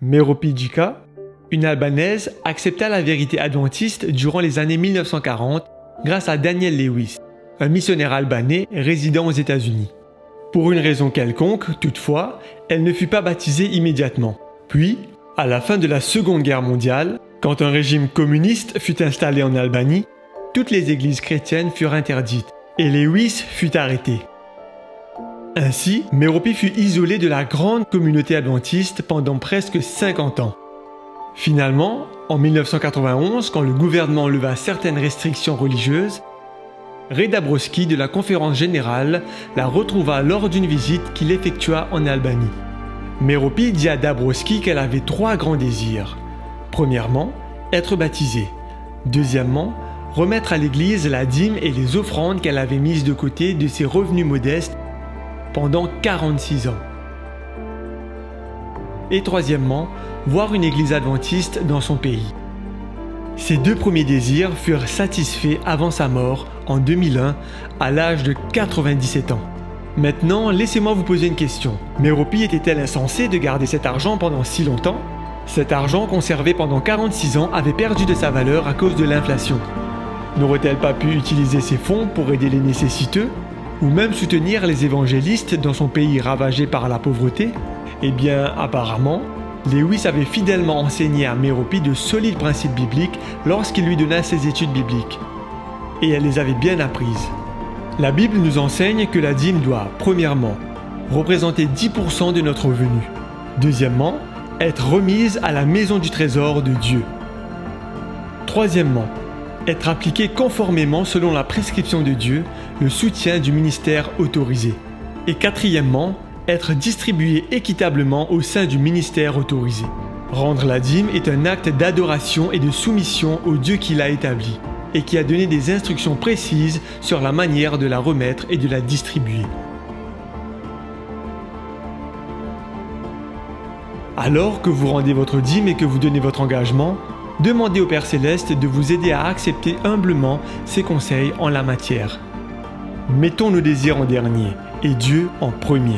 Merope Djica, une Albanaise, accepta la vérité adventiste durant les années 1940 grâce à Daniel Lewis, un missionnaire albanais résidant aux États-Unis. Pour une raison quelconque, toutefois, elle ne fut pas baptisée immédiatement. Puis, à la fin de la Seconde Guerre mondiale, quand un régime communiste fut installé en Albanie, toutes les églises chrétiennes furent interdites et Lewis fut arrêté. Ainsi, Merope fut isolée de la grande communauté adventiste pendant presque 50 ans. Finalement, en 1991, quand le gouvernement leva certaines restrictions religieuses, Ray Dabrowski de la Conférence Générale la retrouva lors d'une visite qu'il effectua en Albanie. Merope dit à Dabrowski qu'elle avait 3 grands désirs. Premièrement, être baptisée. Deuxièmement, remettre à l'Église la dîme et les offrandes qu'elle avait mises de côté de ses revenus modestes pendant 46 ans. Et troisièmement, voir une église adventiste dans son pays. Ces 2 premiers désirs furent satisfaits avant sa mort en 2001 à l'âge de 97 ans. Maintenant, laissez-moi vous poser une question. Merope était-elle insensée de garder cet argent pendant si longtemps ? Cet argent conservé pendant 46 ans avait perdu de sa valeur à cause de l'inflation. N'aurait-elle pas pu utiliser ces fonds pour aider les nécessiteux ? Ou même soutenir les évangélistes dans son pays ravagé par la pauvreté ? Eh bien, apparemment, Lewis avait fidèlement enseigné à Merope de solides principes bibliques lorsqu'il lui donna ses études bibliques. Et elle les avait bien apprises. La Bible nous enseigne que la dîme doit, premièrement, représenter 10% de notre revenu. Deuxièmement, être remise à la maison du trésor de Dieu. Troisièmement, être appliquée conformément selon la prescription de Dieu, le soutien du ministère autorisé. Et quatrièmement, être distribué équitablement au sein du ministère autorisé. Rendre la dîme est un acte d'adoration et de soumission au Dieu qui l'a établi et qui a donné des instructions précises sur la manière de la remettre et de la distribuer. Alors que vous rendez votre dîme et que vous donnez votre engagement, demandez au Père Céleste de vous aider à accepter humblement ses conseils en la matière. Mettons nos désirs en dernier et Dieu en premier.